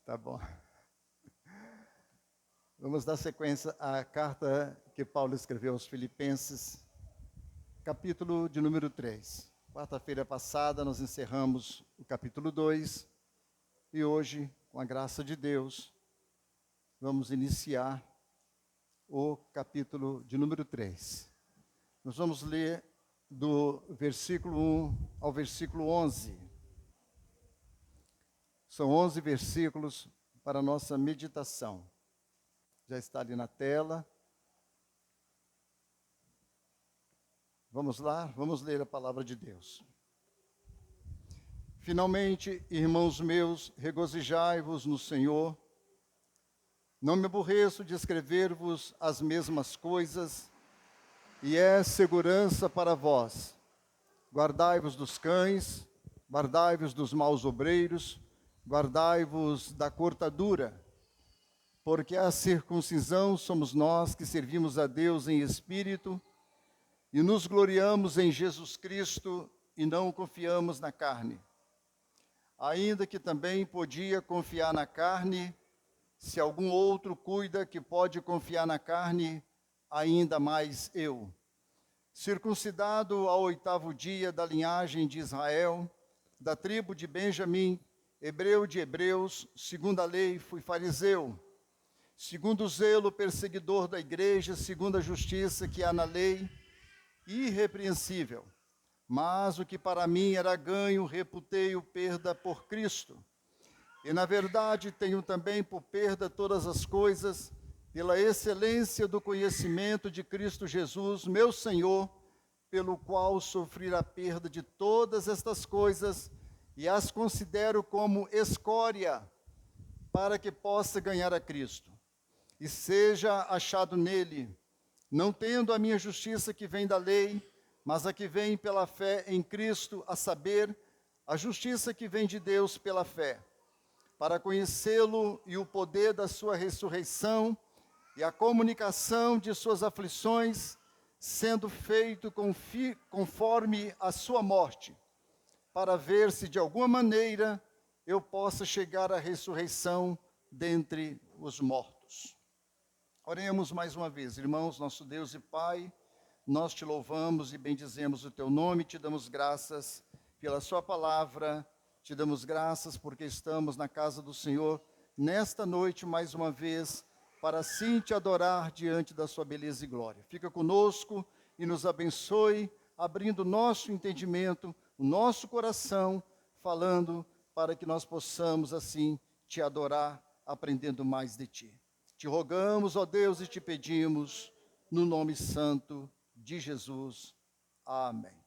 Tá bom. Vamos dar sequência à carta que Paulo escreveu aos Filipenses, capítulo de número 3. Quarta-feira passada nós encerramos o capítulo 2 e hoje, com a graça de Deus, vamos iniciar o capítulo de número 3. Nós vamos ler do versículo 1 ao versículo 11. São 11 versículos para a nossa meditação. Já está ali na tela. Vamos lá, vamos ler a palavra de Deus. Finalmente, irmãos meus, regozijai-vos no Senhor. Não me aborreço de escrever-vos as mesmas coisas, e é segurança para vós. Guardai-vos dos cães, guardai-vos dos maus obreiros, guardai-vos da cortadura, porque a circuncisão somos nós que servimos a Deus em espírito e nos gloriamos em Jesus Cristo e não confiamos na carne. Ainda que também podia confiar na carne, se algum outro cuida que pode confiar na carne, ainda mais eu. Circuncidado ao 8º dia da linhagem de Israel, da tribo de Benjamim, hebreu de hebreus, segundo a lei fui fariseu, segundo o zelo perseguidor da igreja, segundo a justiça que há na lei, irrepreensível. Mas o que para mim era ganho, reputei-o perda por Cristo. E na verdade tenho também por perda todas as coisas, pela excelência do conhecimento de Cristo Jesus, meu Senhor, pelo qual sofri a perda de todas estas coisas, e as considero como escória, para que possa ganhar a Cristo, e seja achado nele, não tendo a minha justiça que vem da lei, mas a que vem pela fé em Cristo, a saber, a justiça que vem de Deus pela fé, para conhecê-lo e o poder da sua ressurreição, e a comunicação de suas aflições, sendo feito conforme a sua morte, para ver se de alguma maneira eu possa chegar à ressurreição dentre os mortos. Oremos mais uma vez, irmãos, nosso Deus e Pai, nós te louvamos e bendizemos o teu nome, te damos graças pela sua palavra, te damos graças porque estamos na casa do Senhor nesta noite mais uma vez, para assim te adorar diante da sua beleza e glória. Fica conosco e nos abençoe, abrindo o nosso entendimento, o nosso coração, falando para que nós possamos assim te adorar, aprendendo mais de ti. Te rogamos, ó Deus, e te pedimos, no nome santo de Jesus. Amém.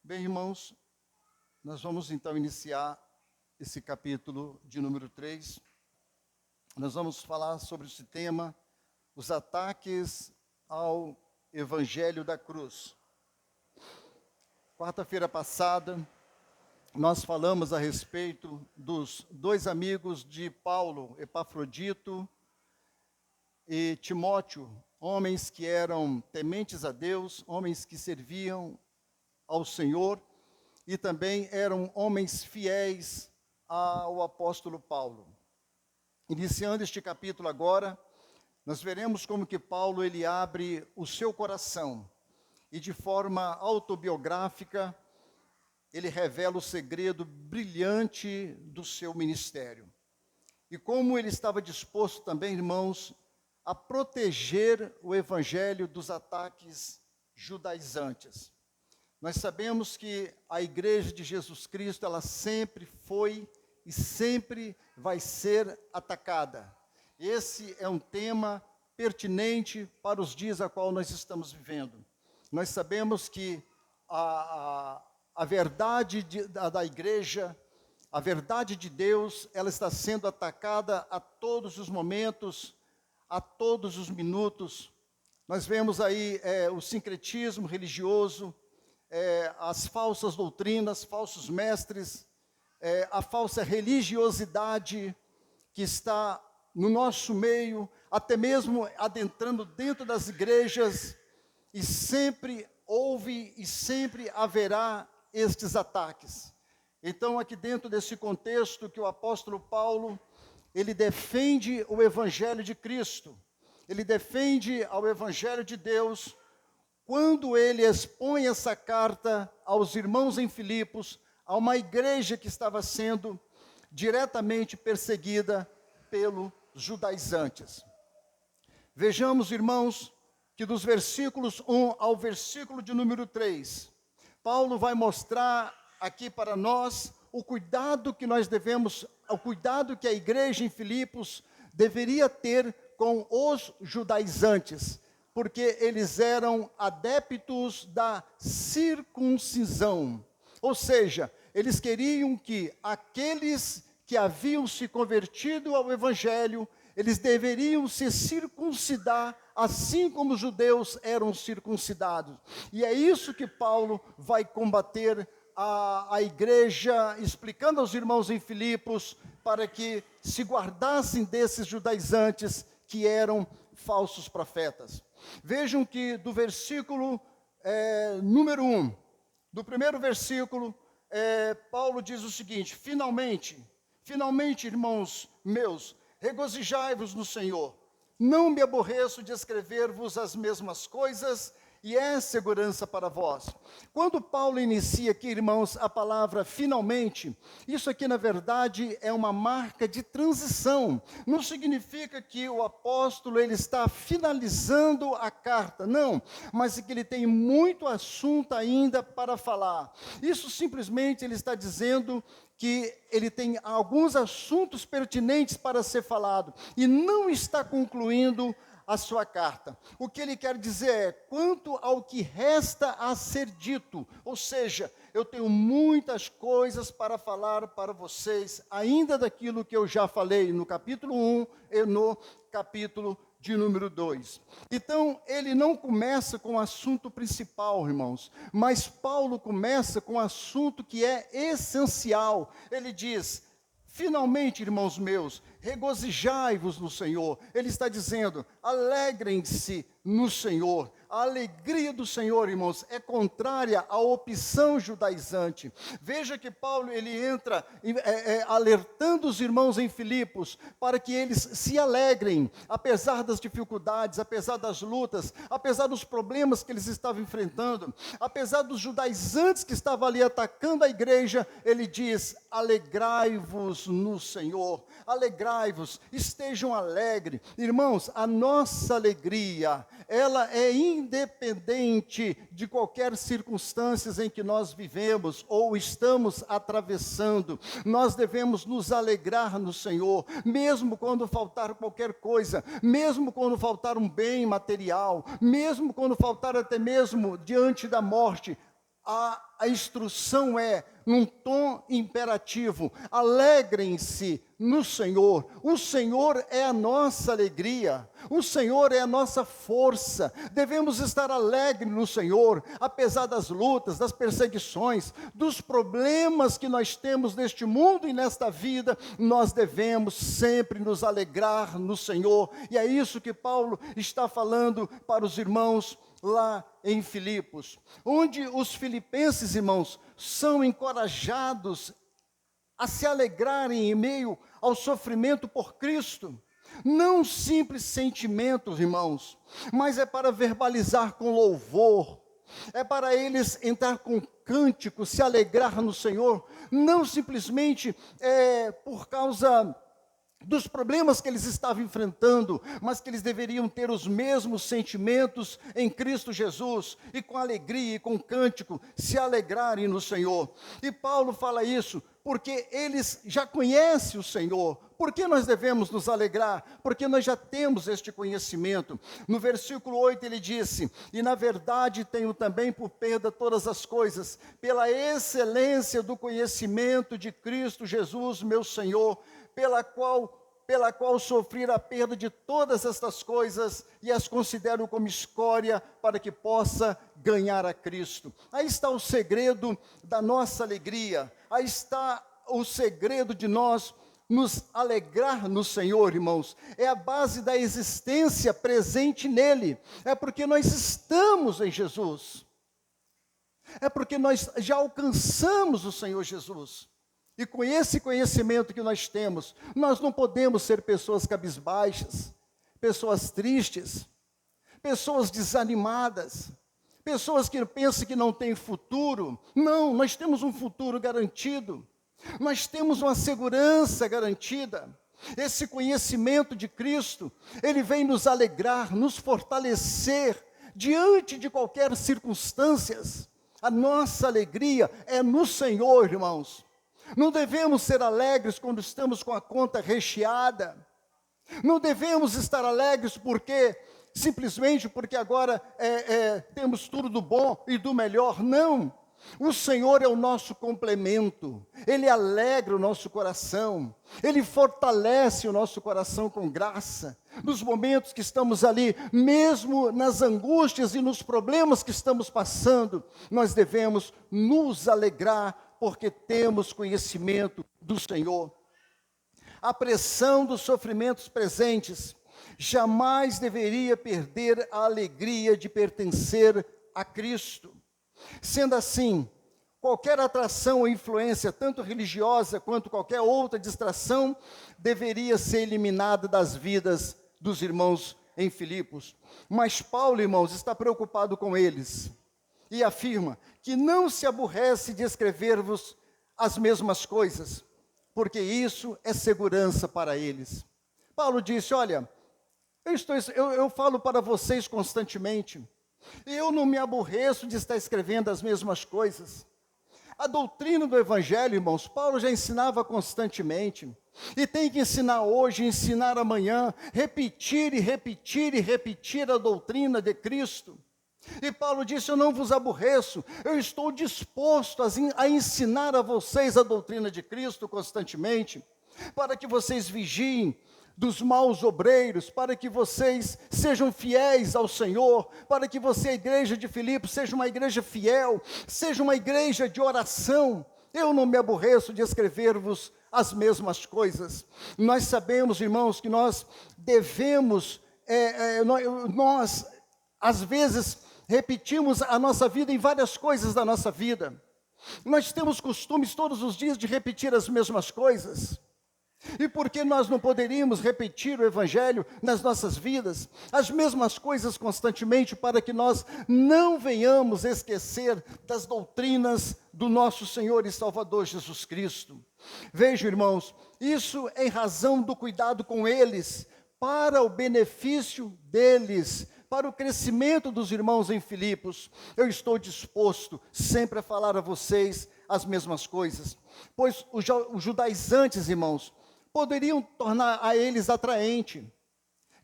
Bem, irmãos, nós vamos então iniciar esse capítulo de número 3. Nós vamos falar sobre esse tema, os ataques ao Evangelho da Cruz. Quarta-feira passada, nós falamos a respeito dos dois amigos de Paulo, Epafrodito e Timóteo, homens que eram tementes a Deus, homens que serviam ao Senhor e também eram homens fiéis ao apóstolo Paulo. Iniciando este capítulo agora, nós veremos como que Paulo ele abre o seu coração e de forma autobiográfica ele revela o segredo brilhante do seu ministério. E como ele estava disposto também, irmãos, a proteger o evangelho dos ataques judaizantes. Nós sabemos que a igreja de Jesus Cristo, ela sempre foi e sempre vai ser atacada. Esse é um tema pertinente para os dias a qual nós estamos vivendo. Nós sabemos que a verdade da igreja, a verdade de Deus, ela está sendo atacada a todos os momentos, a todos os minutos. Nós vemos aí o sincretismo religioso, as falsas doutrinas, falsos mestres, a falsa religiosidade que está no nosso meio, até mesmo adentrando dentro das igrejas, e sempre houve e sempre haverá estes ataques. Então, aqui dentro desse contexto que o apóstolo Paulo, ele defende o evangelho de Cristo, ele defende ao evangelho de Deus, quando ele expõe essa carta aos irmãos em Filipos, a uma igreja que estava sendo diretamente perseguida pelos judaizantes. Vejamos, irmãos, que dos versículos 1 ao versículo de número 3, Paulo vai mostrar aqui para nós o cuidado que nós devemos, o cuidado que a igreja em Filipos deveria ter com os judaizantes, porque eles eram adeptos da circuncisão. Ou seja, eles queriam que aqueles que haviam se convertido ao evangelho, eles deveriam se circuncidar, assim como os judeus eram circuncidados. E é isso que Paulo vai combater a igreja, explicando aos irmãos em Filipos, para que se guardassem desses judaizantes que eram falsos profetas. Vejam que do versículo número 1, do primeiro versículo, Paulo diz o seguinte: finalmente, irmãos meus, regozijai-vos no Senhor. Não me aborreço de escrever-vos as mesmas coisas, e é segurança para vós. Quando Paulo inicia aqui, irmãos, a palavra finalmente, isso aqui na verdade é uma marca de transição. Não significa que o apóstolo ele está finalizando a carta, não, mas que ele tem muito assunto ainda para falar. Isso simplesmente ele está dizendo que ele tem alguns assuntos pertinentes para ser falado e não está concluindo a sua carta. O que ele quer dizer é, quanto ao que resta a ser dito, ou seja, eu tenho muitas coisas para falar para vocês, ainda daquilo que eu já falei no capítulo 1 e no capítulo de número 2. Então, ele não começa com o assunto principal, irmãos, mas Paulo começa com o assunto que é essencial. Ele diz: finalmente, irmãos meus, regozijai-vos no Senhor. Ele está dizendo, alegrem-se no Senhor. A alegria do Senhor, irmãos, é contrária à opção judaizante. Veja que Paulo, ele entra alertando os irmãos em Filipos, para que eles se alegrem, apesar das dificuldades, apesar das lutas, apesar dos problemas que eles estavam enfrentando, apesar dos judaizantes que estavam ali atacando a igreja, ele diz, alegrai-vos no Senhor, alegrai-vos, estejam alegres. Irmãos, a nossa alegria, ela é independente de qualquer circunstâncias em que nós vivemos ou estamos atravessando. Nós devemos nos alegrar no Senhor, mesmo quando faltar qualquer coisa, mesmo quando faltar um bem material, mesmo quando faltar até mesmo diante da morte. A instrução é, num tom imperativo, alegrem-se no Senhor. O Senhor é a nossa alegria, o Senhor é a nossa força. Devemos estar alegres no Senhor, apesar das lutas, das perseguições, dos problemas que nós temos neste mundo e nesta vida. Nós devemos sempre nos alegrar no Senhor, e é isso que Paulo está falando para os irmãos lá em Filipos, onde os filipenses, irmãos, são encorajados a se alegrarem em meio ao sofrimento por Cristo. Não simples sentimentos, irmãos, mas é para verbalizar com louvor, é para eles entrar com cântico, se alegrar no Senhor, não simplesmente por causa dos problemas que eles estavam enfrentando, mas que eles deveriam ter os mesmos sentimentos em Cristo Jesus, e com alegria e com cântico, se alegrarem no Senhor. E Paulo fala isso, porque eles já conhecem o Senhor. Por que nós devemos nos alegrar? Porque nós já temos este conhecimento. No versículo 8 ele disse, e na verdade tenho também por perda todas as coisas, pela excelência do conhecimento de Cristo Jesus, meu Senhor, pela qual sofri a perda de todas estas coisas e as considero como escória para que possa ganhar a Cristo. Aí está o segredo da nossa alegria, aí está o segredo de nós nos alegrar no Senhor, irmãos. É a base da existência presente nele, é porque nós estamos em Jesus, é porque nós já alcançamos o Senhor Jesus. E com esse conhecimento que nós temos, nós não podemos ser pessoas cabisbaixas, pessoas tristes, pessoas desanimadas, pessoas que pensam que não têm futuro. Não, nós temos um futuro garantido. Nós temos uma segurança garantida. Esse conhecimento de Cristo, ele vem nos alegrar, nos fortalecer diante de qualquer circunstâncias. A nossa alegria é no Senhor, irmãos. Não devemos ser alegres quando estamos com a conta recheada. Não devemos estar alegres simplesmente porque agora temos tudo do bom e do melhor. Não. O Senhor é o nosso complemento. Ele alegra o nosso coração. Ele fortalece o nosso coração com graça. Nos momentos que estamos ali, mesmo nas angústias e nos problemas que estamos passando, nós devemos nos alegrar porque temos conhecimento do Senhor. A pressão dos sofrimentos presentes jamais deveria perder a alegria de pertencer a Cristo. Sendo assim, qualquer atração ou influência, tanto religiosa quanto qualquer outra distração, deveria ser eliminada das vidas dos irmãos em Filipos. Mas Paulo, irmãos, está preocupado com eles e afirma que não se aborrece de escrever-vos as mesmas coisas, porque isso é segurança para eles. Paulo disse, olha, eu falo para vocês constantemente, eu não me aborreço de estar escrevendo as mesmas coisas. A doutrina do Evangelho, irmãos, Paulo já ensinava constantemente, e tem que ensinar hoje, ensinar amanhã, repetir e repetir e repetir a doutrina de Cristo. E Paulo disse, eu não vos aborreço, eu estou disposto a ensinar a vocês a doutrina de Cristo constantemente, para que vocês vigiem dos maus obreiros, para que vocês sejam fiéis ao Senhor, para que você, a igreja de Filipos, seja uma igreja fiel, seja uma igreja de oração. Eu não me aborreço de escrever-vos as mesmas coisas. Nós sabemos, irmãos, que nós devemos, nós às vezes repetimos a nossa vida em várias coisas da nossa vida. Nós temos costumes todos os dias de repetir as mesmas coisas. E por que nós não poderíamos repetir o Evangelho nas nossas vidas, as mesmas coisas constantemente, para que nós não venhamos esquecer das doutrinas do nosso Senhor e Salvador Jesus Cristo? Vejam, irmãos, isso é em razão do cuidado com eles, para o benefício deles, para o crescimento dos irmãos em Filipos. Eu estou disposto sempre a falar a vocês as mesmas coisas, pois os judaizantes, irmãos, poderiam tornar a eles atraente.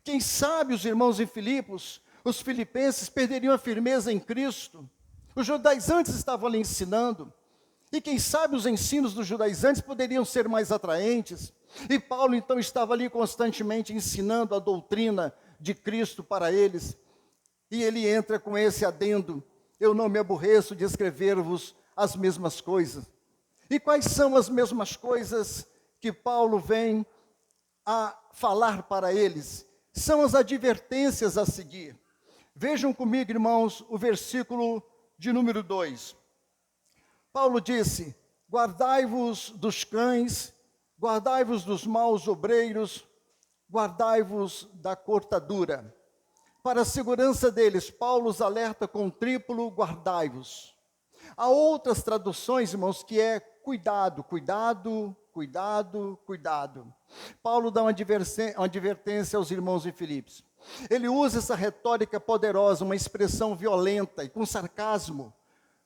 Quem sabe os irmãos em Filipos, os filipenses, perderiam a firmeza em Cristo. Os judaizantes estavam ali ensinando, e quem sabe os ensinos dos judaizantes poderiam ser mais atraentes. E Paulo então estava ali constantemente ensinando a doutrina de Cristo para eles. E ele entra com esse adendo, eu não me aborreço de escrever-vos as mesmas coisas. E quais são as mesmas coisas que Paulo vem a falar para eles? São as advertências a seguir. Vejam comigo, irmãos, o versículo de número 2. Paulo disse, guardai-vos dos cães, guardai-vos dos maus obreiros, guardai-vos da cortadura. Para a segurança deles, Paulo os alerta com triplo, guardai-vos. Há outras traduções, irmãos, que é cuidado, cuidado, cuidado, cuidado. Paulo dá uma advertência aos irmãos de Filipos. Ele usa essa retórica poderosa, uma expressão violenta e com sarcasmo,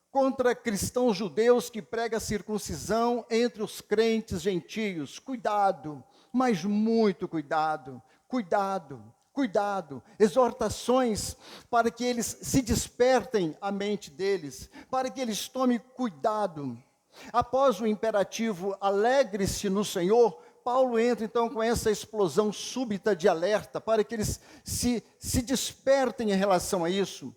contra cristãos judeus que pregam a circuncisão entre os crentes gentios. Cuidado, mas muito cuidado, cuidado, cuidado. Exortações para que eles se despertem a mente deles, para que eles tomem cuidado. Após o imperativo, alegre-se no Senhor, Paulo entra então com essa explosão súbita de alerta, para que eles se despertem em relação a isso.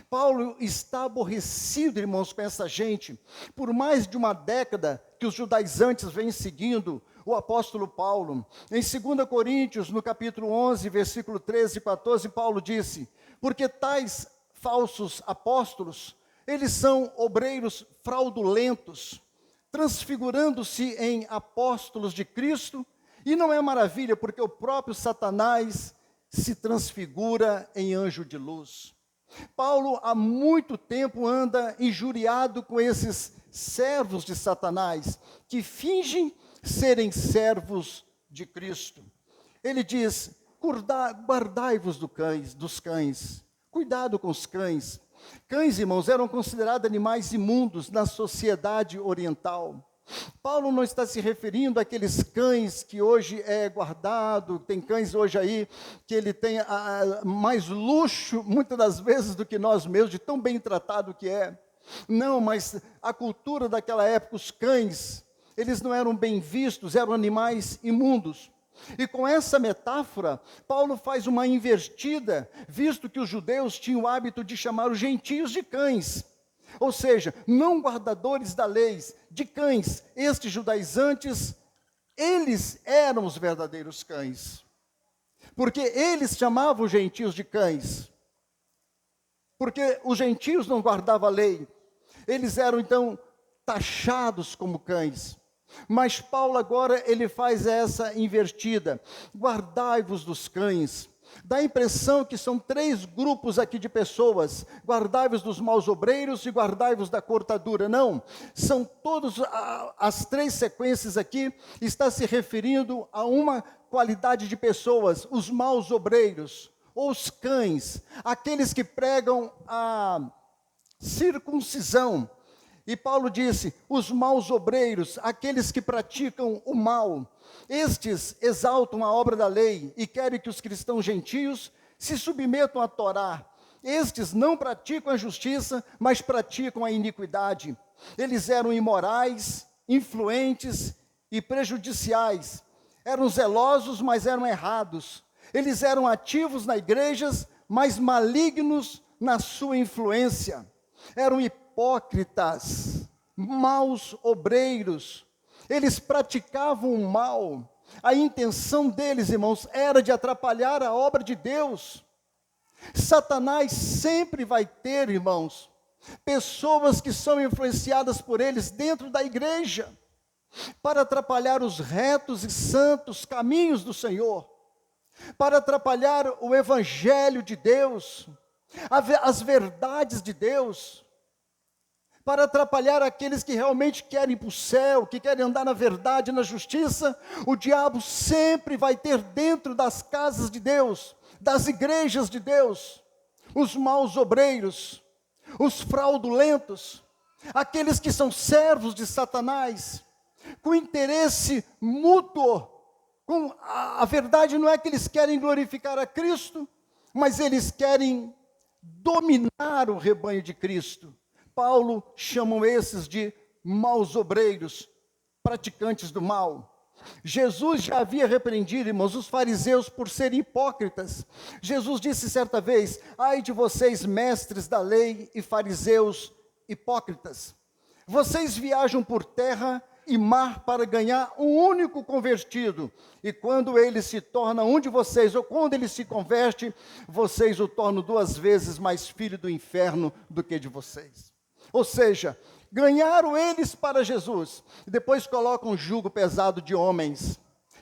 Paulo está aborrecido, irmãos, com essa gente. Por mais de uma década que os judaizantes vêm seguindo o apóstolo Paulo. Em 2 Coríntios, no capítulo 11, versículo 13 e 14, Paulo disse, porque tais falsos apóstolos, eles são obreiros fraudulentos, transfigurando-se em apóstolos de Cristo, e não é maravilha, porque o próprio Satanás se transfigura em anjo de luz. Paulo há muito tempo anda injuriado com esses servos de Satanás, que fingem serem servos de Cristo. Ele diz: guardai-vos dos cães, cuidado com os cães. Cães, irmãos, eram considerados animais imundos na sociedade oriental. Paulo não está se referindo àqueles cães que hoje é guardado, tem cães hoje aí que ele tem mais luxo, muitas das vezes, do que nós mesmos, de tão bem tratado que é. Não, mas a cultura daquela época, os cães, eles não eram bem vistos, eram animais imundos. E com essa metáfora, Paulo faz uma invertida, visto que os judeus tinham o hábito de chamar os gentios de cães. Ou seja, não guardadores da lei, de cães. Estes judaizantes, eles eram os verdadeiros cães. Porque eles chamavam os gentios de cães. Porque os gentios não guardavam a lei. Eles eram, então, taxados como cães. Mas Paulo agora, ele faz essa invertida. Guardai-vos dos cães. Dá a impressão que são 3 grupos aqui de pessoas. Guardai-vos dos maus obreiros e guardai-vos da cortadura. Não, são todas as 3 sequências aqui, está se referindo a uma qualidade de pessoas, os maus obreiros, ou os cães, aqueles que pregam a circuncisão. E Paulo disse, os maus obreiros, aqueles que praticam o mal, estes exaltam a obra da lei e querem que os cristãos gentios se submetam à Torá. Estes não praticam a justiça, mas praticam a iniquidade. Eles eram imorais, influentes e prejudiciais. Eram zelosos, mas eram errados. Eles eram ativos nas igrejas, mas malignos na sua influência. Eram hipócritas, maus obreiros. Eles praticavam o mal. A intenção deles, irmãos, era de atrapalhar a obra de Deus. Satanás sempre vai ter, irmãos, pessoas que são influenciadas por eles dentro da igreja, para atrapalhar os retos e santos caminhos do Senhor, para atrapalhar o evangelho de Deus, as verdades de Deus, para atrapalhar aqueles que realmente querem ir para o céu, que querem andar na verdade e na justiça. O diabo sempre vai ter dentro das casas de Deus, das igrejas de Deus, os maus obreiros, os fraudulentos, aqueles que são servos de Satanás, com interesse mútuo. A verdade não é que eles querem glorificar a Cristo, mas eles querem dominar o rebanho de Cristo. Paulo chamam esses de maus obreiros, praticantes do mal. Jesus já havia repreendido, irmãos, os fariseus por serem hipócritas. Jesus disse certa vez, ai de vocês, mestres da lei e fariseus hipócritas. Vocês viajam por terra e mar para ganhar um único convertido. E quando ele se torna um de vocês, ou quando ele se converte, vocês o tornam 2 vezes mais filho do inferno do que de vocês. Ou seja, ganharam eles para Jesus, e depois colocam um jugo pesado de homens,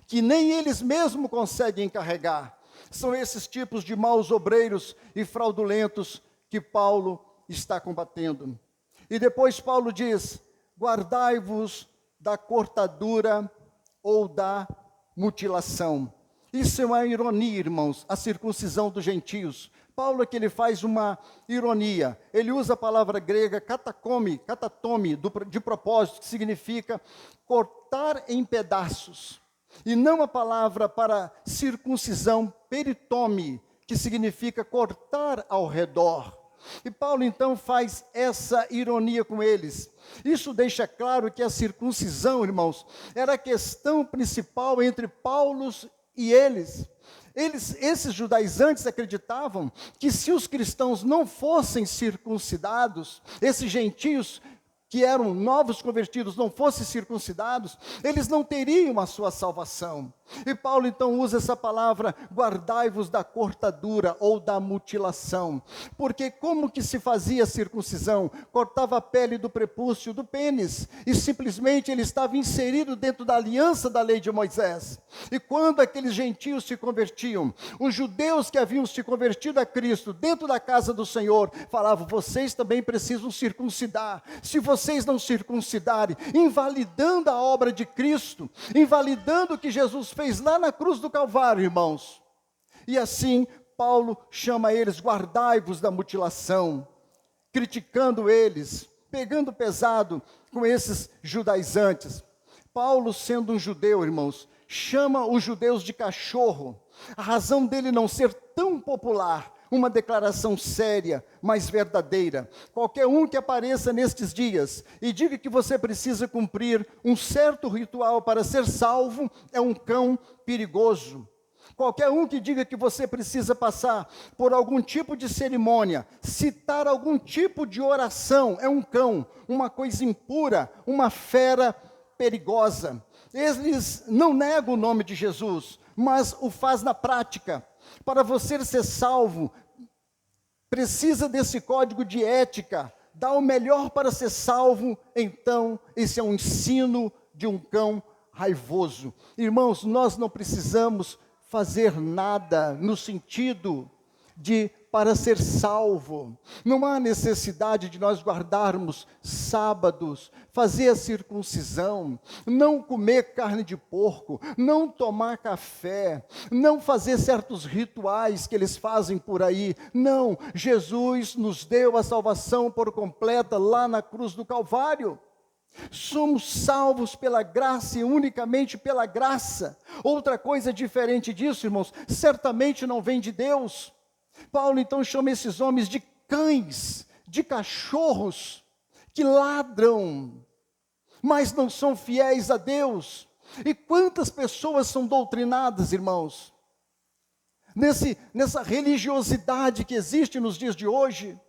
que nem eles mesmos conseguem carregar. São esses tipos de maus obreiros e fraudulentos que Paulo está combatendo. E depois Paulo diz, guardai-vos da cortadura ou da mutilação. Isso é uma ironia, irmãos, a circuncisão dos gentios. Paulo é que ele faz uma ironia. Ele usa a palavra grega katatome, de propósito, que significa cortar em pedaços. E não a palavra para circuncisão, peritome, que significa cortar ao redor. E Paulo então faz essa ironia com eles. Isso deixa claro que a circuncisão, irmãos, era a questão principal entre Paulo e eles. Esses judaizantes acreditavam que se os cristãos não fossem circuncidados, esses gentios que eram novos convertidos, não fossem circuncidados, eles não teriam a sua salvação. E Paulo então usa essa palavra, guardai-vos da cortadura ou da mutilação. Porque como que se fazia a circuncisão? Cortava a pele do prepúcio, do pênis, e simplesmente ele estava inserido dentro da aliança da lei de Moisés. E quando aqueles gentios se convertiam, os judeus que haviam se convertido a Cristo, dentro da casa do Senhor, falavam, vocês também precisam circuncidar. Se vocês não circuncidarem, invalidando a obra de Cristo, invalidando o que Jesus fez lá na cruz do Calvário, irmãos. E assim, Paulo chama eles, guardai-vos da mutilação, criticando eles, pegando pesado com esses judaizantes. Paulo, sendo um judeu, irmãos, chama os judeus de cachorro. A razão dele não ser tão popular, uma declaração séria, mas verdadeira. Qualquer um que apareça nestes dias e diga que você precisa cumprir um certo ritual para ser salvo, é um cão perigoso. Qualquer um que diga que você precisa passar por algum tipo de cerimônia, citar algum tipo de oração, é um cão, uma coisa impura, uma fera perigosa. Eles não negam o nome de Jesus, mas o faz na prática. Para você ser salvo, precisa desse código de ética, dá o melhor para ser salvo, então esse é um ensino de um cão raivoso. Irmãos, nós não precisamos fazer nada no sentido de para ser salvo. Não há necessidade de nós guardarmos sábados, fazer a circuncisão, não comer carne de porco, não tomar café, não fazer certos rituais que eles fazem por aí. Não, Jesus nos deu a salvação por completa lá na cruz do Calvário. Somos salvos pela graça e unicamente pela graça. Outra coisa diferente disso, irmãos, certamente não vem de Deus. Paulo então chama esses homens de cães, de cachorros, que ladram, mas não são fiéis a Deus. E quantas pessoas são doutrinadas, irmãos, nessa religiosidade que existe nos dias de hoje?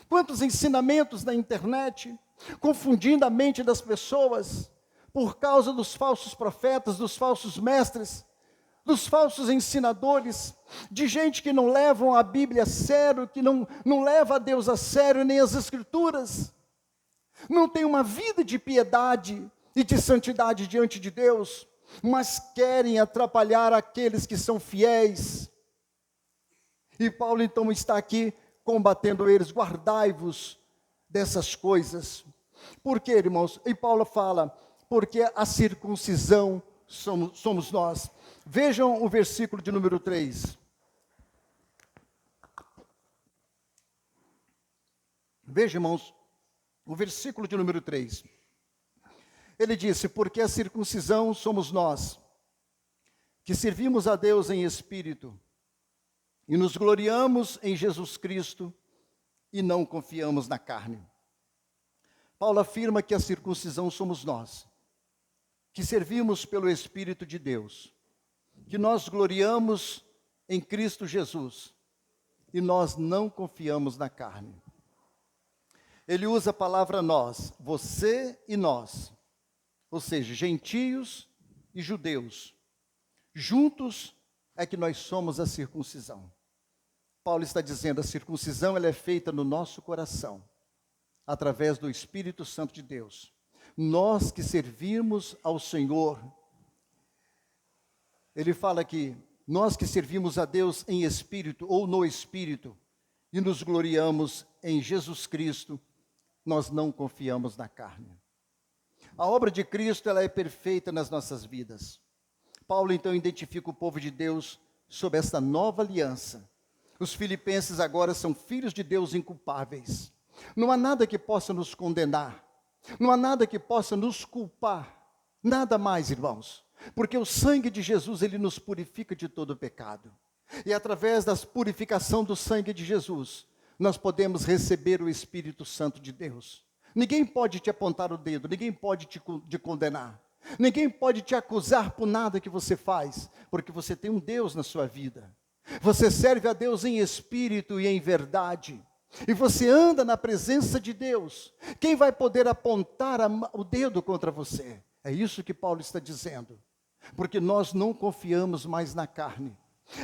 Quantos ensinamentos na internet, confundindo a mente das pessoas, por causa dos falsos profetas, dos falsos mestres, dos falsos ensinadores, de gente que não levam a Bíblia a sério, que não leva a Deus a sério, nem as Escrituras, não tem uma vida de piedade e de santidade diante de Deus, mas querem atrapalhar aqueles que são fiéis. E Paulo então está aqui combatendo eles, guardai-vos dessas coisas. Por quê, irmãos? E Paulo fala, porque a circuncisão somos nós. Vejam o versículo de número 3. Vejam, irmãos, o versículo de número 3. Ele disse, porque a circuncisão somos nós, que servimos a Deus em espírito, e nos gloriamos em Jesus Cristo, e não confiamos na carne. Paulo afirma que a circuncisão somos nós, que servimos pelo Espírito de Deus, que nós gloriamos em Cristo Jesus, e nós não confiamos na carne. Ele usa a palavra nós, você e nós, ou seja, gentios e judeus. Juntos é que nós somos a circuncisão. Paulo está dizendo, a circuncisão ela é feita no nosso coração, através do Espírito Santo de Deus. Nós que servimos ao Senhor, ele fala que nós que servimos a Deus em espírito ou no espírito, e nos gloriamos em Jesus Cristo, nós não confiamos na carne. A obra de Cristo ela é perfeita nas nossas vidas. Paulo então identifica o povo de Deus sob esta nova aliança. Os filipenses agora são filhos de Deus inculpáveis. Não há nada que possa nos condenar. Não há nada que possa nos culpar. Nada mais, irmãos. Porque o sangue de Jesus, ele nos purifica de todo pecado. E através da purificação do sangue de Jesus, nós podemos receber o Espírito Santo de Deus. Ninguém pode te apontar o dedo, ninguém pode te condenar. Ninguém pode te acusar por nada que você faz, porque você tem um Deus na sua vida. Você serve a Deus em espírito e em verdade. e você anda na presença de Deus, quem vai poder apontar o dedo contra você? É isso que Paulo está dizendo. Porque nós não confiamos mais na carne.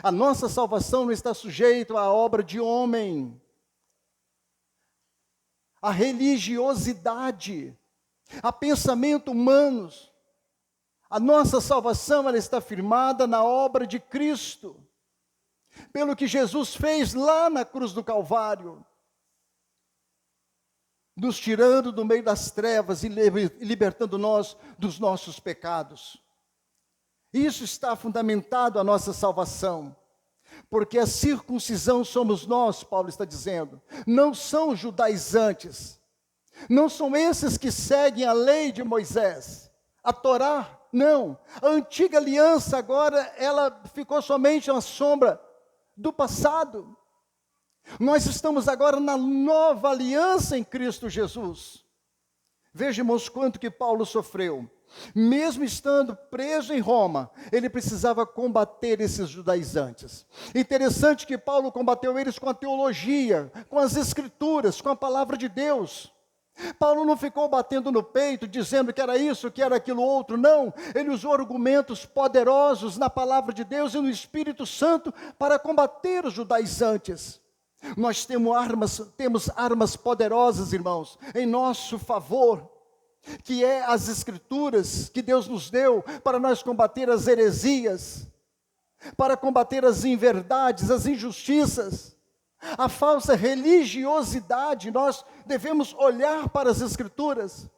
A nossa salvação não está sujeita à obra de homem, à religiosidade, a pensamentos humanos. A nossa salvação, ela está firmada na obra de Cristo, pelo que Jesus fez lá na cruz do Calvário, nos tirando do meio das trevas e libertando nós dos nossos pecados. Isso está fundamentado a nossa salvação, porque a circuncisão somos nós, Paulo está dizendo, não são os judaizantes, não são esses que seguem a lei de Moisés, a Torá, não. A antiga aliança agora, ela ficou somente uma sombra do passado. Nós estamos agora na nova aliança em Cristo Jesus. Veja, irmãos, quanto que Paulo sofreu. Mesmo estando preso em Roma, ele precisava combater esses judaizantes. Interessante que Paulo combateu eles com a teologia, com as escrituras, com a palavra de Deus. Paulo não ficou batendo no peito, dizendo que era isso, que era aquilo outro, não. Ele usou argumentos poderosos na palavra de Deus e no Espírito Santo para combater os judaizantes. Nós temos armas poderosas, irmãos, em nosso favor, que é as escrituras que Deus nos deu para nós combater as heresias, para combater as inverdades, as injustiças, a falsa religiosidade. Nós devemos olhar para as escrituras.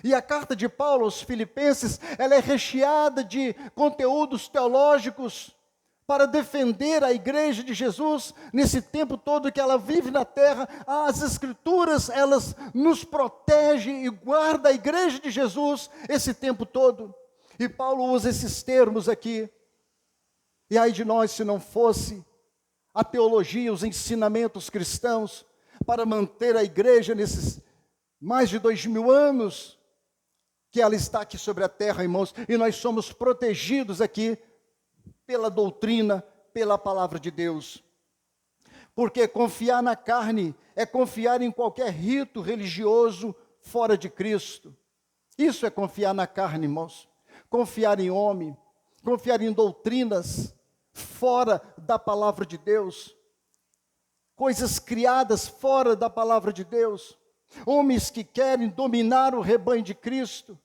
E a carta de Paulo aos Filipenses, ela é recheada de conteúdos teológicos para defender a igreja de Jesus nesse tempo todo que ela vive na terra. As escrituras, elas nos protegem e guardam a igreja de Jesus esse tempo todo. E Paulo usa esses termos aqui. E ai de nós se não fosse a teologia, os ensinamentos cristãos, para manter a igreja nesses mais de 2000 anos que ela está aqui sobre a terra, irmãos, e nós somos protegidos aqui pela doutrina, pela palavra de Deus. Porque confiar na carne é confiar em qualquer rito religioso fora de Cristo. Isso é confiar na carne, irmãos. Confiar em homem, confiar em doutrinas fora da palavra de Deus. Coisas criadas fora da palavra de Deus. Homens que querem dominar o rebanho de Cristo,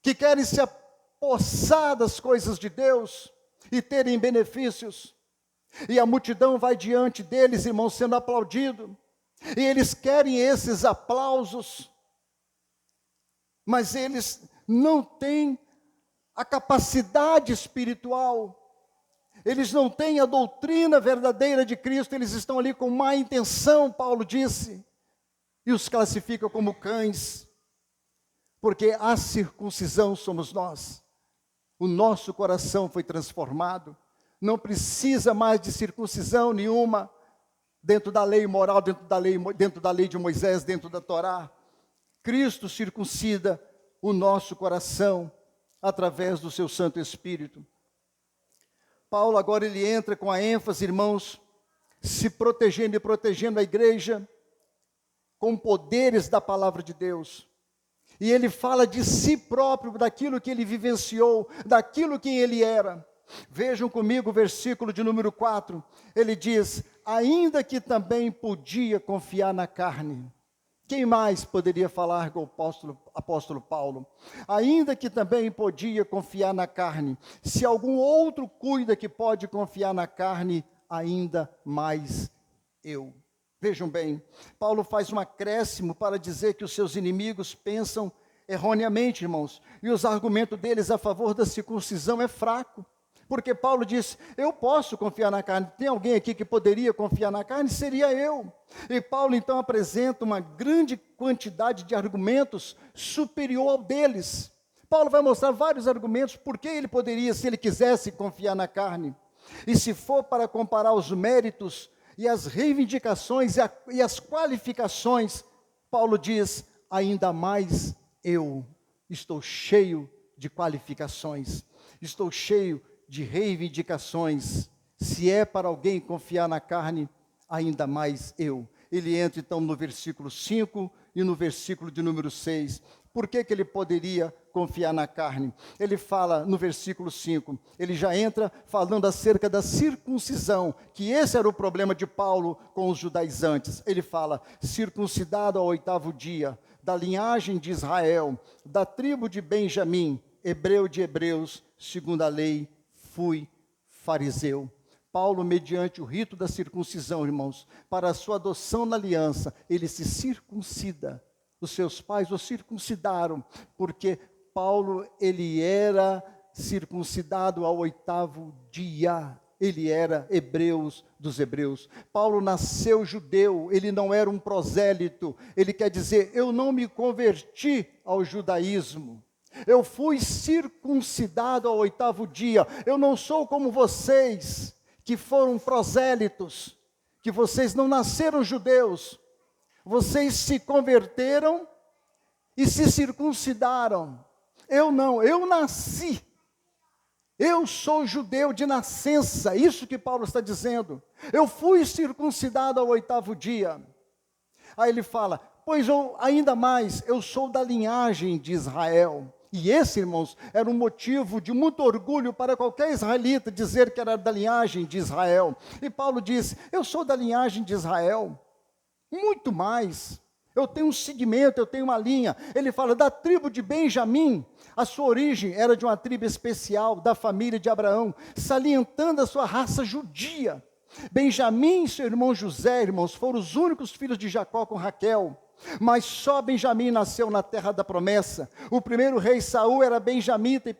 que querem se apossar das coisas de Deus e terem benefícios. E a multidão vai diante deles, irmãos, sendo aplaudido. E eles querem esses aplausos, mas eles não têm a capacidade espiritual. Eles não têm a doutrina verdadeira de Cristo. Eles estão ali com má intenção, Paulo disse, e os classificam como cães, porque a circuncisão somos nós. O nosso coração foi transformado, não precisa mais de circuncisão nenhuma, dentro da lei moral, dentro da lei de Moisés, dentro da Torá. Cristo circuncida o nosso coração, através do seu Santo Espírito. Paulo agora ele entra com a ênfase, irmãos, se protegendo e protegendo a igreja, com poderes da palavra de Deus. E ele fala de si próprio, daquilo que ele vivenciou, daquilo que ele era. Vejam comigo o versículo de número 4. Ele diz, ainda que também podia confiar na carne. Quem mais poderia falar com o apóstolo Paulo? Ainda que também podia confiar na carne. Se algum outro cuida que pode confiar na carne, ainda mais eu. Vejam bem, Paulo faz um acréscimo para dizer que os seus inimigos pensam erroneamente, irmãos, e os argumentos deles a favor da circuncisão é fraco, porque Paulo diz, eu posso confiar na carne. Tem alguém aqui que poderia confiar na carne? Seria eu. E Paulo então apresenta uma grande quantidade de argumentos superior ao deles. Paulo vai mostrar vários argumentos por que ele poderia, se ele quisesse, confiar na carne. E se for para comparar os méritos e as reivindicações e as qualificações, Paulo diz, ainda mais eu estou cheio de qualificações, estou cheio de reivindicações. Se é para alguém confiar na carne, ainda mais eu. Ele entra então no versículo 5 e no versículo de número 6. Por que ele poderia confiar na carne? Ele fala no versículo 5, ele já entra falando acerca da circuncisão, que esse era o problema de Paulo com os judaizantes. Ele fala, circuncidado ao 8º dia, da linhagem de Israel, da tribo de Benjamim, hebreu de hebreus, segundo a lei, fui fariseu. Paulo, mediante o rito da circuncisão, irmãos, para a sua adoção na aliança, ele se circuncida. Os seus pais o circuncidaram, porque Paulo, ele era circuncidado ao 8º dia. Ele era hebreus dos hebreus. Paulo nasceu judeu, ele não era um prosélito. Ele quer dizer, eu não me converti ao judaísmo. Eu fui circuncidado ao 8º dia. Eu não sou como vocês, que foram prosélitos, que vocês não nasceram judeus. Vocês se converteram e se circuncidaram. Eu não, eu nasci. Eu sou judeu de nascença, isso que Paulo está dizendo. Eu fui circuncidado ao 8º dia. Aí ele fala, pois eu, ainda mais, eu sou da linhagem de Israel. E esse, irmãos, era um motivo de muito orgulho para qualquer israelita dizer que era da linhagem de Israel. E Paulo diz, eu sou da linhagem de Israel. Muito mais, eu tenho um segmento, eu tenho uma linha. Ele fala da tribo de Benjamim, a sua origem era de uma tribo especial, da família de Abraão, salientando a sua raça judia. Benjamim e seu irmão José, irmãos, foram os únicos filhos de Jacó com Raquel, mas só Benjamim nasceu na terra da promessa. O primeiro rei Saul era benjamita e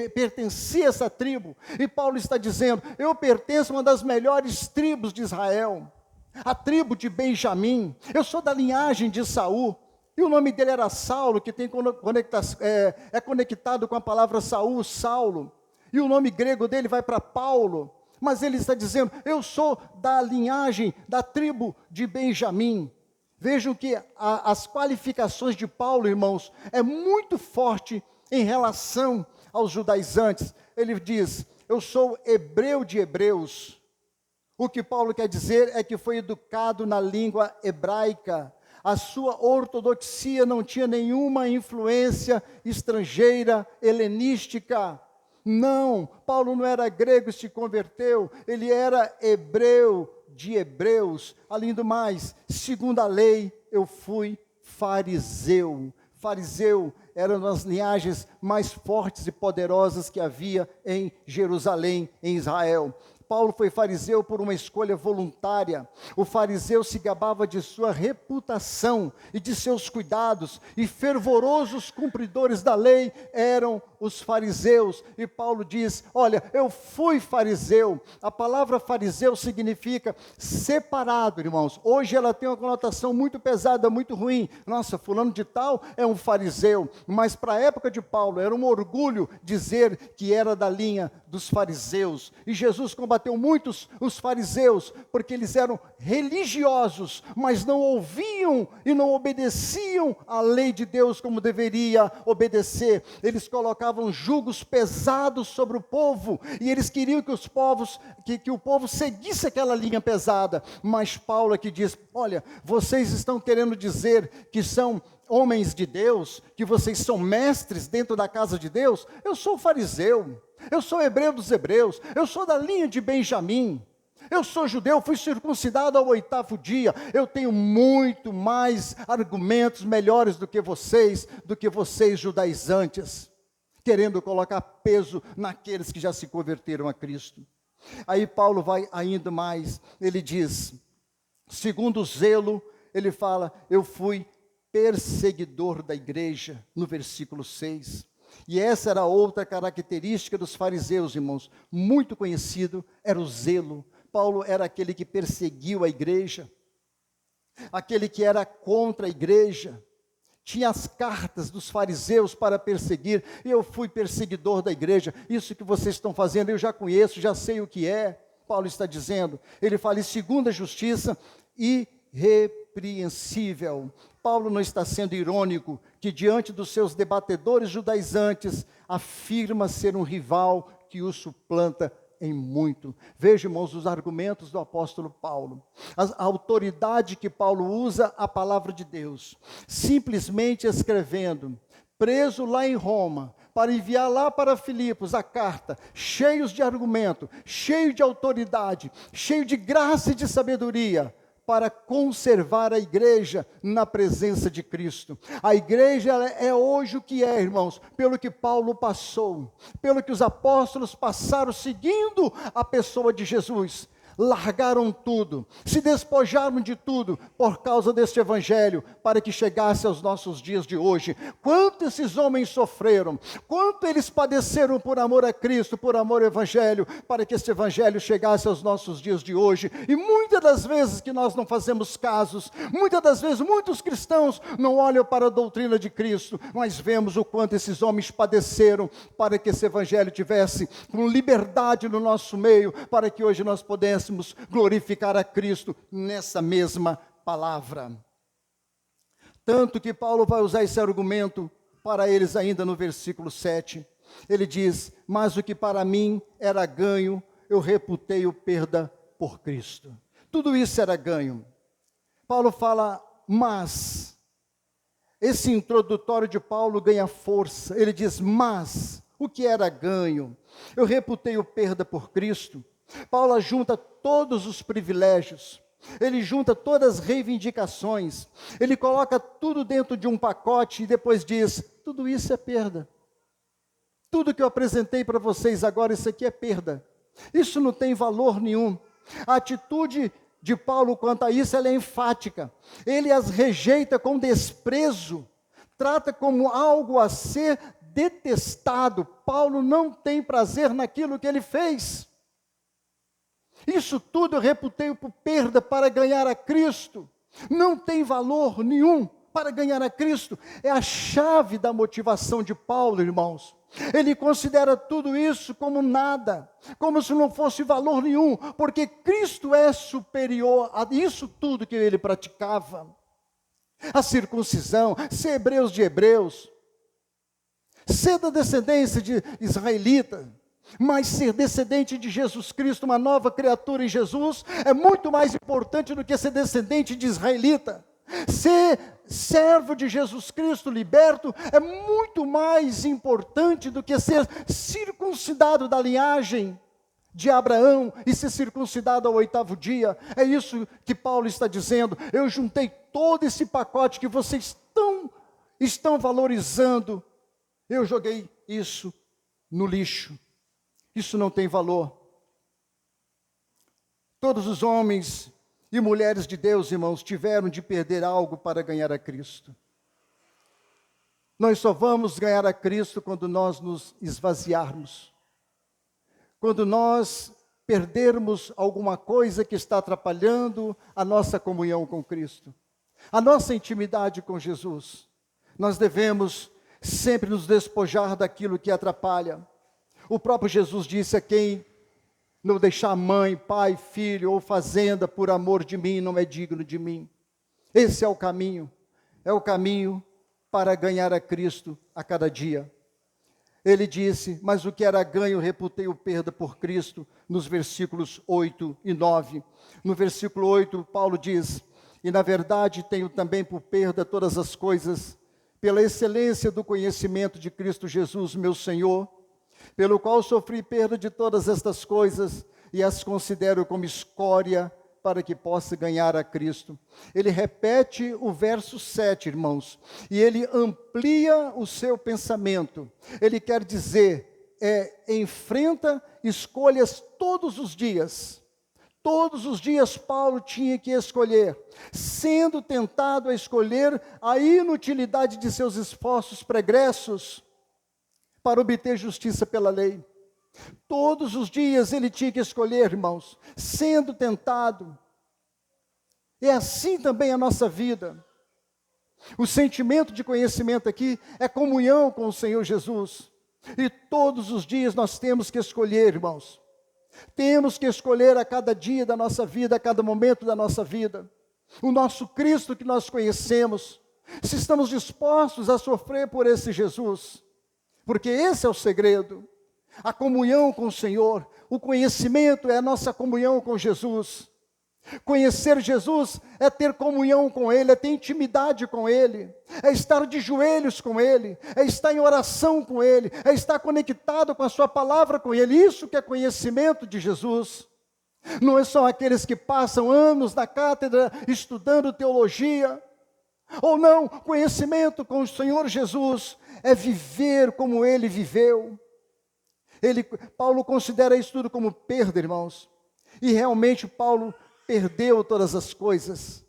pertencia a essa tribo, e Paulo está dizendo, eu pertenço a uma das melhores tribos de Israel, a tribo de Benjamim. Eu sou da linhagem de Saul, e o nome dele era Saulo, que é conectado com a palavra Saul, Saulo, e o nome grego dele vai para Paulo, mas ele está dizendo, eu sou da linhagem, da tribo de Benjamim. Vejam que as qualificações de Paulo, irmãos, é muito forte em relação aos judaizantes. Ele diz, eu sou hebreu de hebreus. O que Paulo quer dizer é que foi educado na língua hebraica. A sua ortodoxia não tinha nenhuma influência estrangeira, helenística. Não, Paulo não era grego e se converteu, ele era hebreu de hebreus. Além do mais, segundo a lei, eu fui fariseu. Fariseu era uma das linhagens mais fortes e poderosas que havia em Jerusalém, em Israel. Paulo foi fariseu por uma escolha voluntária. O fariseu se gabava de sua reputação e de seus cuidados, e fervorosos cumpridores da lei eram os fariseus. E Paulo diz, olha, eu fui fariseu. A palavra fariseu significa separado, irmãos. Hoje ela tem uma conotação muito pesada, muito ruim. Nossa, fulano de tal é um fariseu. Mas para a época de Paulo era um orgulho dizer que era da linha dos fariseus. E Jesus combateu muitos os fariseus, porque eles eram religiosos, mas não ouviam e não obedeciam à lei de Deus como deveria obedecer. Eles colocavam jugos pesados sobre o povo, e eles queriam que o povo seguisse aquela linha pesada. Mas Paulo aqui diz, olha, vocês estão querendo dizer que são homens de Deus, que vocês são mestres dentro da casa de Deus? Eu sou fariseu, eu sou hebreu dos hebreus, eu sou da linha de Benjamim, eu sou judeu, fui circuncidado ao 8º dia, eu tenho muito mais argumentos melhores do que vocês judaizantes, querendo colocar peso naqueles que já se converteram a Cristo. Aí Paulo vai ainda mais, ele diz, segundo o zelo, ele fala, eu fui perseguidor da igreja, no versículo 6. E essa era outra característica dos fariseus, irmãos, muito conhecido, era o zelo. Paulo era aquele que perseguiu a igreja, aquele que era contra a igreja, tinha as cartas dos fariseus para perseguir, e eu fui perseguidor da igreja, isso que vocês estão fazendo, eu já conheço, já sei o que é. Paulo está dizendo, ele fala em segundo a justiça, irrepreensível. Paulo não está sendo irônico, que diante dos seus debatedores judaizantes, afirma ser um rival que o suplanta em muito. Veja, irmãos, os argumentos do apóstolo Paulo. A autoridade que Paulo usa, a palavra de Deus. Simplesmente escrevendo, preso lá em Roma, para enviar lá para Filipos a carta, cheios de argumento, cheio de autoridade, cheio de graça e de sabedoria, para conservar a igreja na presença de Cristo. A igreja é hoje o que é, irmãos, pelo que Paulo passou, pelo que os apóstolos passaram seguindo a pessoa de Jesus. Largaram tudo, se despojaram de tudo por causa deste evangelho, para que chegasse aos nossos dias de hoje. Quanto esses homens sofreram, quanto eles padeceram por amor a Cristo, por amor ao evangelho, para que este evangelho chegasse aos nossos dias de hoje. E muitas das vezes que nós não fazemos casos, muitas das vezes muitos cristãos não olham para a doutrina de Cristo, mas vemos o quanto esses homens padeceram para que esse evangelho tivesse com liberdade no nosso meio, para que hoje nós pudéssemos glorificar a Cristo nessa mesma palavra. Tanto que Paulo vai usar esse argumento para eles ainda no versículo 7. Ele diz, mas o que para mim era ganho, eu reputei-o perda por Cristo. Tudo isso era ganho. Paulo fala, mas. Esse introdutório de Paulo ganha força. Ele diz, mas o que era ganho? Eu reputei-o perda por Cristo. Paulo junta todos os privilégios, ele junta todas as reivindicações, ele coloca tudo dentro de um pacote e depois diz, tudo isso é perda. Tudo que eu apresentei para vocês agora, isso aqui é perda. Isso não tem valor nenhum. A atitude de Paulo quanto a isso, ela é enfática. Ele as rejeita com desprezo, trata como algo a ser detestado. Paulo não tem prazer naquilo que ele fez. Isso tudo eu reputei por perda para ganhar a Cristo. Não tem valor nenhum para ganhar a Cristo. É a chave da motivação de Paulo, irmãos. Ele considera tudo isso como nada, como se não fosse valor nenhum, porque Cristo é superior a isso tudo que ele praticava. A circuncisão, ser hebreus de hebreus, ser da descendência de israelita, mas ser descendente de Jesus Cristo, uma nova criatura em Jesus, é muito mais importante do que ser descendente de israelita. Ser servo de Jesus Cristo, liberto, é muito mais importante do que ser circuncidado da linhagem de Abraão e ser circuncidado ao 8º dia. É isso que Paulo está dizendo. Eu juntei todo esse pacote que vocês estão valorizando, eu joguei isso no lixo. Isso não tem valor. Todos os homens e mulheres de Deus, irmãos, tiveram de perder algo para ganhar a Cristo. Nós só vamos ganhar a Cristo quando nós nos esvaziarmos. Quando nós perdermos alguma coisa que está atrapalhando a nossa comunhão com Cristo, a nossa intimidade com Jesus. Nós devemos sempre nos despojar daquilo que atrapalha. O próprio Jesus disse a quem não deixar mãe, pai, filho ou fazenda por amor de mim, não é digno de mim. Esse é o caminho para ganhar a Cristo a cada dia. Ele disse, mas o que era ganho, reputei-o perda por Cristo, nos versículos 8 e 9. No versículo 8, Paulo diz, e na verdade tenho também por perda todas as coisas, pela excelência do conhecimento de Cristo Jesus, meu Senhor, pelo qual sofri perda de todas estas coisas e as considero como escória para que possa ganhar a Cristo. Ele repete o verso 7, irmãos, e ele amplia o seu pensamento. Ele quer dizer, enfrenta escolhas todos os dias. Todos os dias Paulo tinha que escolher, sendo tentado a escolher a inutilidade de seus esforços pregressos, para obter justiça pela lei. Todos os dias ele tinha que escolher, irmãos, sendo tentado. É assim também a nossa vida. O sentimento de conhecimento aqui é comunhão com o Senhor Jesus. E todos os dias nós temos que escolher, irmãos. Temos que escolher a cada dia da nossa vida, a cada momento da nossa vida, o nosso Cristo que nós conhecemos, se estamos dispostos a sofrer por esse Jesus. Porque esse é o segredo. A comunhão com o Senhor, o conhecimento é a nossa comunhão com Jesus. Conhecer Jesus é ter comunhão com Ele, é ter intimidade com Ele, é estar de joelhos com Ele, é estar em oração com Ele, é estar conectado com a Sua palavra com Ele. Isso que é conhecimento de Jesus. Não são aqueles que passam anos na cátedra estudando teologia, ou não, conhecimento com o Senhor Jesus é viver como Ele viveu. Paulo considera isso tudo como perda, irmãos, e realmente Paulo perdeu todas as coisas.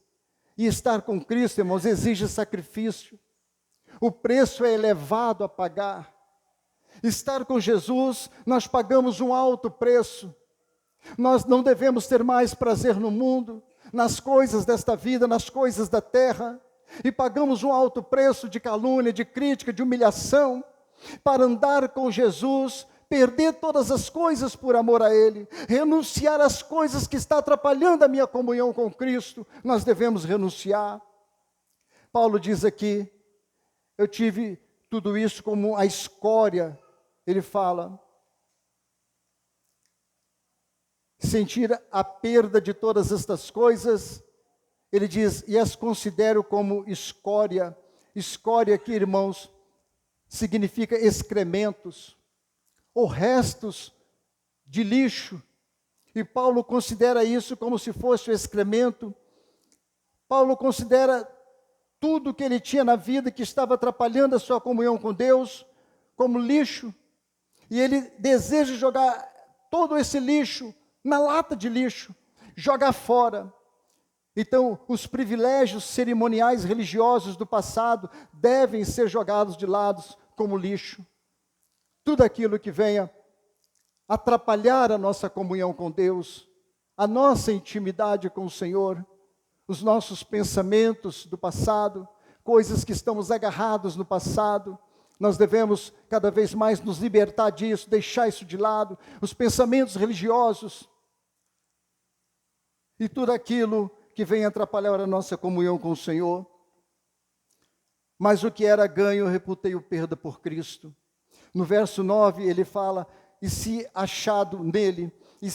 E estar com Cristo, irmãos, exige sacrifício. O preço é elevado a pagar. Estar com Jesus, nós pagamos um alto preço. Nós não devemos ter mais prazer no mundo, nas coisas desta vida, nas coisas da terra. E pagamos um alto preço de calúnia, de crítica, de humilhação, para andar com Jesus, perder todas as coisas por amor a Ele, renunciar às coisas que estão atrapalhando a minha comunhão com Cristo, nós devemos renunciar. Paulo diz aqui, eu tive tudo isso como a escória, ele fala, sentir a perda de todas estas coisas, ele diz, e as considero como escória. Escória aqui, irmãos, significa excrementos, ou restos de lixo, e Paulo considera isso como se fosse o excremento. Paulo considera tudo que ele tinha na vida que estava atrapalhando a sua comunhão com Deus como lixo, e ele deseja jogar todo esse lixo na lata de lixo, jogar fora. Então, os privilégios cerimoniais religiosos do passado devem ser jogados de lado como lixo. Tudo aquilo que venha atrapalhar a nossa comunhão com Deus, a nossa intimidade com o Senhor, os nossos pensamentos do passado, coisas que estamos agarrados no passado, nós devemos cada vez mais nos libertar disso, deixar isso de lado, os pensamentos religiosos e tudo aquilo que vem atrapalhar a nossa comunhão com o Senhor. Mas o que era ganho, eu reputei-o perda por Cristo. No verso 9, ele fala, e se achado nele, e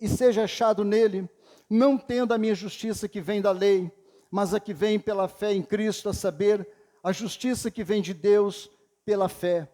seja achado nele, não tendo a minha justiça que vem da lei, mas a que vem pela fé em Cristo, a saber, a justiça que vem de Deus pela fé.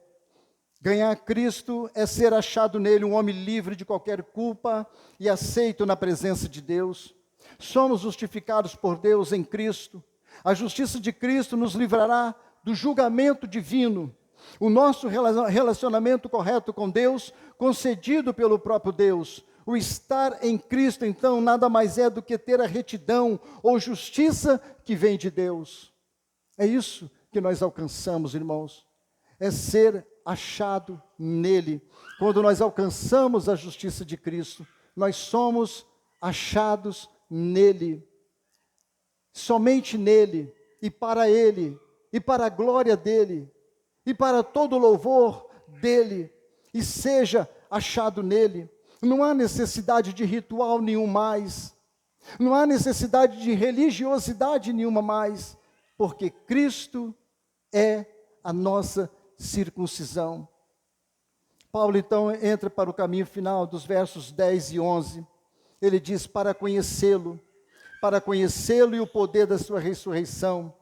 Ganhar Cristo é ser achado nele um homem livre de qualquer culpa e aceito na presença de Deus. Somos justificados por Deus em Cristo. A justiça de Cristo nos livrará do julgamento divino. O nosso relacionamento correto com Deus, concedido pelo próprio Deus. O estar em Cristo, então, nada mais é do que ter a retidão ou justiça que vem de Deus. É isso que nós alcançamos, irmãos. É ser achado nele. Quando nós alcançamos a justiça de Cristo, nós somos achados nele. Somente nele, e para ele, e para a glória dele, e para todo o louvor dele, e seja achado nele. Não há necessidade de ritual nenhum mais, não há necessidade de religiosidade nenhuma mais, porque Cristo é a nossa circuncisão. Paulo então entra para o caminho final dos versos 10 e 11, ele diz, para conhecê-lo e o poder da sua ressurreição,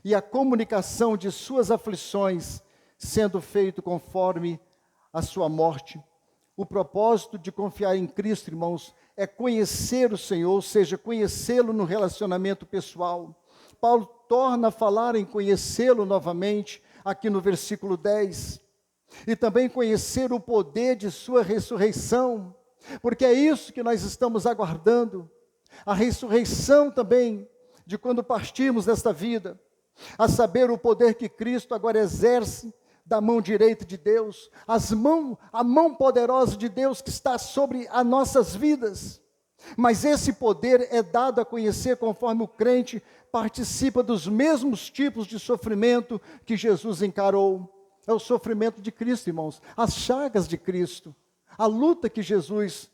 e a comunicação de suas aflições, sendo feito conforme a sua morte. O propósito de confiar em Cristo, irmãos, é conhecer o Senhor, ou seja, conhecê-lo no relacionamento pessoal. Paulo torna a falar em conhecê-lo novamente, aqui no versículo 10. E também conhecer o poder de sua ressurreição, porque é isso que nós estamos aguardando. A ressurreição também, de quando partimos desta vida, a saber o poder que Cristo agora exerce da mão direita de Deus, a mão poderosa de Deus que está sobre as nossas vidas. Mas esse poder é dado a conhecer conforme o crente participa dos mesmos tipos de sofrimento que Jesus encarou. É o sofrimento de Cristo, irmãos, as chagas de Cristo, a luta que Jesus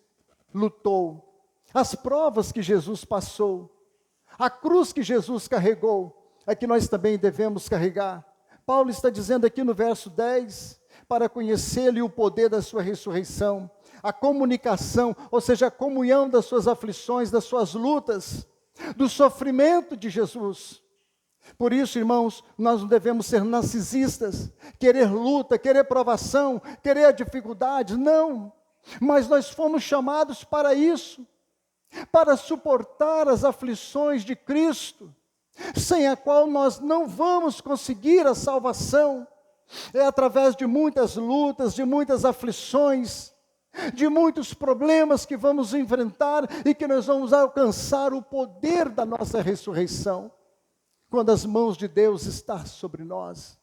lutou, as provas que Jesus passou, a cruz que Jesus carregou, é que nós também devemos carregar. Paulo está dizendo aqui no verso 10, para conhecê-lo e o poder da sua ressurreição, a comunicação, ou seja, a comunhão das suas aflições, das suas lutas, do sofrimento de Jesus. Por isso, irmãos, nós não devemos ser narcisistas, querer luta, querer provação, querer dificuldades, não. Mas nós fomos chamados para isso, para suportar as aflições de Cristo, sem a qual nós não vamos conseguir a salvação. É através de muitas lutas, de muitas aflições, de muitos problemas que vamos enfrentar e que nós vamos alcançar o poder da nossa ressurreição. Quando as mãos de Deus estão sobre nós,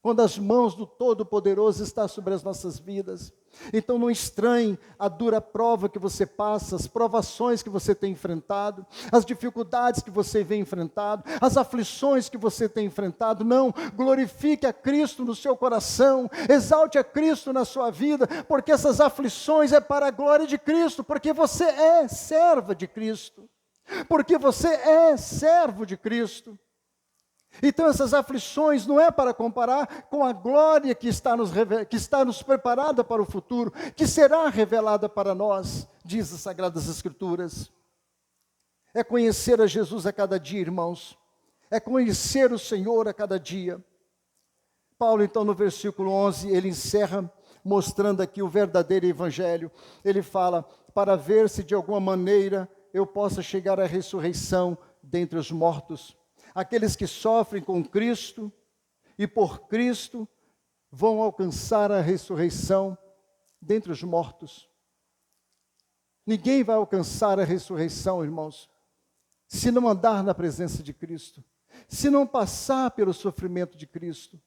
quando as mãos do Todo-Poderoso estão sobre as nossas vidas. Então não estranhe a dura prova que você passa, as provações que você tem enfrentado, as dificuldades que você vem enfrentado, as aflições que você tem enfrentado. Não, glorifique a Cristo no seu coração, exalte a Cristo na sua vida, porque essas aflições é para a glória de Cristo, porque você é serva de Cristo, porque você é servo de Cristo. Então essas aflições não é para comparar com a glória que está nos preparada para o futuro, que será revelada para nós, diz as Sagradas Escrituras. É conhecer a Jesus a cada dia, irmãos, é conhecer o Senhor a cada dia. Paulo, então, no versículo 11, ele encerra mostrando aqui o verdadeiro evangelho. Ele fala, para ver se de alguma maneira eu possa chegar à ressurreição dentre os mortos. Aqueles que sofrem com Cristo e por Cristo vão alcançar a ressurreição dentre os mortos. Ninguém vai alcançar a ressurreição, irmãos, se não andar na presença de Cristo, se não passar pelo sofrimento de Cristo,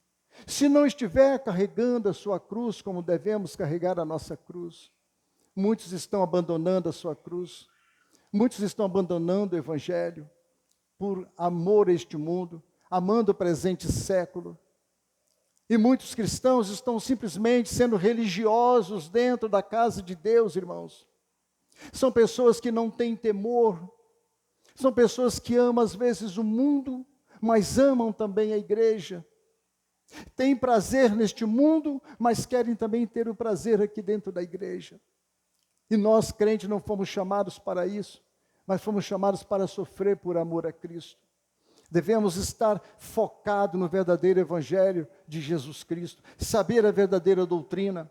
se não estiver carregando a sua cruz como devemos carregar a nossa cruz. Muitos estão abandonando a sua cruz, muitos estão abandonando o Evangelho, por amor a este mundo, amando o presente século. E muitos cristãos estão simplesmente sendo religiosos dentro da casa de Deus, irmãos. São pessoas que não têm temor, são pessoas que amam às vezes o mundo, mas amam também a igreja. Têm prazer neste mundo, mas querem também ter o prazer aqui dentro da igreja. E nós, crentes, não fomos chamados para isso, mas fomos chamados para sofrer por amor a Cristo. Devemos estar focados no verdadeiro Evangelho de Jesus Cristo, saber a verdadeira doutrina.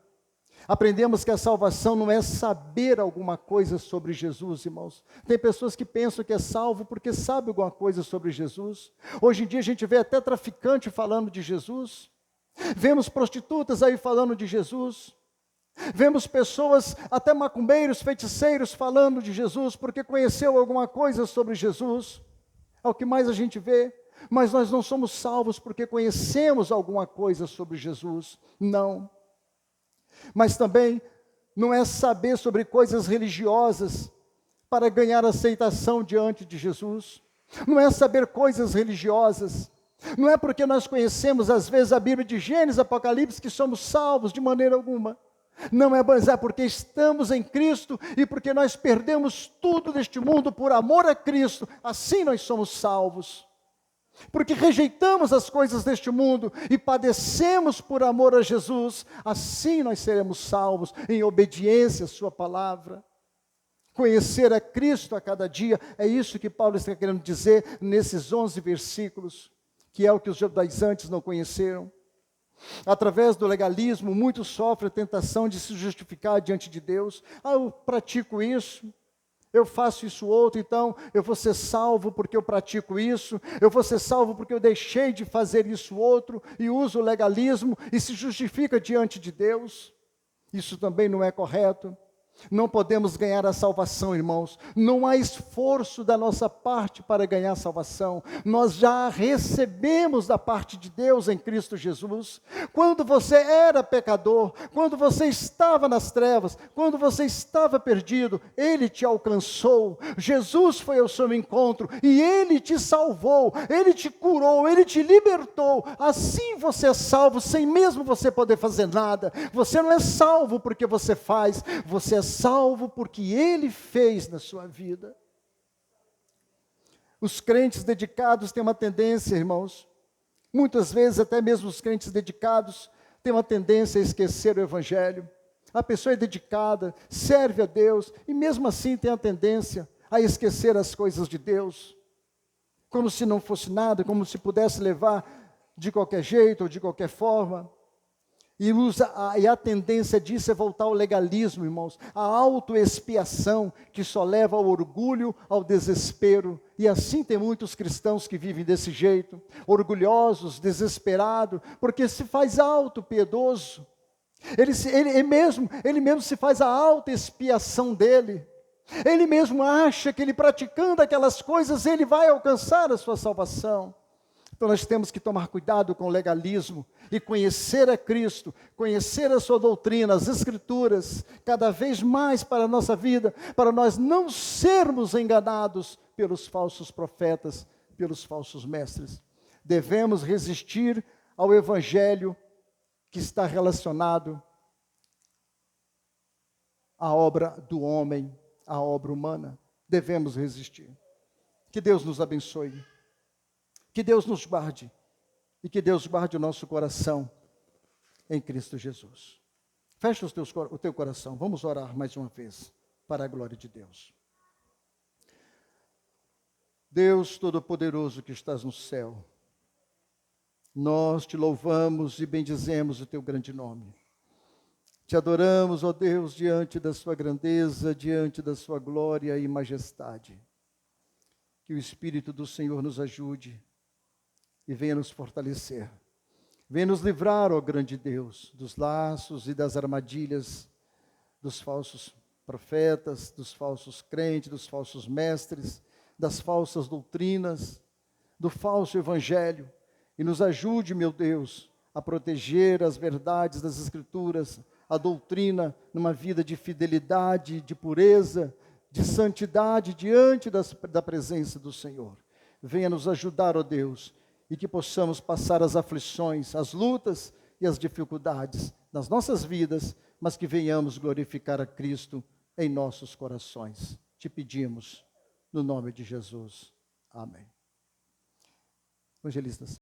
Aprendemos que a salvação não é saber alguma coisa sobre Jesus, irmãos. Tem pessoas que pensam que é salvo porque sabe alguma coisa sobre Jesus. Hoje em dia a gente vê até traficante falando de Jesus. Vemos prostitutas aí falando de Jesus. Vemos pessoas, até macumbeiros, feiticeiros, falando de Jesus, porque conheceu alguma coisa sobre Jesus. É o que mais a gente vê. Mas nós não somos salvos porque conhecemos alguma coisa sobre Jesus. Não. Mas também não é saber sobre coisas religiosas para ganhar aceitação diante de Jesus. Não é saber coisas religiosas. Não é porque nós conhecemos, às vezes, a Bíblia de Gênesis, Apocalipse, que somos salvos de maneira alguma. Não é, mas é porque estamos em Cristo e porque nós perdemos tudo deste mundo por amor a Cristo, assim nós somos salvos. Porque rejeitamos as coisas deste mundo e padecemos por amor a Jesus, assim nós seremos salvos, em obediência à sua palavra. Conhecer a Cristo a cada dia, é isso que Paulo está querendo dizer nesses 11 versículos, que é o que os judaizantes não conheceram. Através do legalismo, muitos sofrem a tentação de se justificar diante de Deus. Eu pratico isso, eu faço isso outro, então eu vou ser salvo porque eu pratico isso, eu vou ser salvo porque eu deixei de fazer isso outro, e uso o legalismo e se justifica diante de Deus. Isso também não é correto. Não podemos ganhar a salvação, irmãos. Não há esforço da nossa parte para ganhar a salvação. Nós já a recebemos da parte de Deus em Cristo Jesus. Quando você era pecador, quando você estava nas trevas, quando você estava perdido, Ele te alcançou. Jesus foi ao seu encontro e Ele te salvou, Ele te curou, Ele te libertou. Assim você é salvo, sem mesmo você poder fazer nada. Você não é salvo porque você faz, você é salvo porque Ele fez na sua vida. Os crentes dedicados têm uma tendência, irmãos, muitas vezes até mesmo os crentes dedicados tem uma tendência a esquecer o Evangelho. A pessoa é dedicada, serve a Deus, e mesmo assim tem a tendência a esquecer as coisas de Deus, como se não fosse nada, como se pudesse levar de qualquer jeito ou de qualquer forma. E a tendência disso é voltar ao legalismo, irmãos, a autoexpiação que só leva ao orgulho, ao desespero. E assim tem muitos cristãos que vivem desse jeito, orgulhosos, desesperados, porque se faz auto-piedoso. Ele mesmo se faz a autoexpiação dele. Ele mesmo acha que ele praticando aquelas coisas, ele vai alcançar a sua salvação. Então nós temos que tomar cuidado com o legalismo e conhecer a Cristo, conhecer a sua doutrina, as Escrituras, cada vez mais para a nossa vida, para nós não sermos enganados pelos falsos profetas, pelos falsos mestres. Devemos resistir ao Evangelho que está relacionado à obra do homem, à obra humana. Devemos resistir. Que Deus nos abençoe. Que Deus nos guarde e que Deus guarde o nosso coração em Cristo Jesus. Fecha o teu coração, vamos orar mais uma vez para a glória de Deus. Deus Todo-Poderoso que estás no céu, nós te louvamos e bendizemos o teu grande nome. Te adoramos, ó Deus, diante da sua grandeza, diante da sua glória e majestade. Que o Espírito do Senhor nos ajude e venha nos fortalecer. Venha nos livrar, ó grande Deus, dos laços e das armadilhas dos falsos profetas, dos falsos crentes, dos falsos mestres, das falsas doutrinas, do falso evangelho. E nos ajude, meu Deus, a proteger as verdades das Escrituras, a doutrina numa vida de fidelidade, de pureza, de santidade diante da presença do Senhor. Venha nos ajudar, ó Deus, e que possamos passar as aflições, as lutas e as dificuldades nas nossas vidas, mas que venhamos glorificar a Cristo em nossos corações. Te pedimos, no nome de Jesus. Amém. Evangelistas.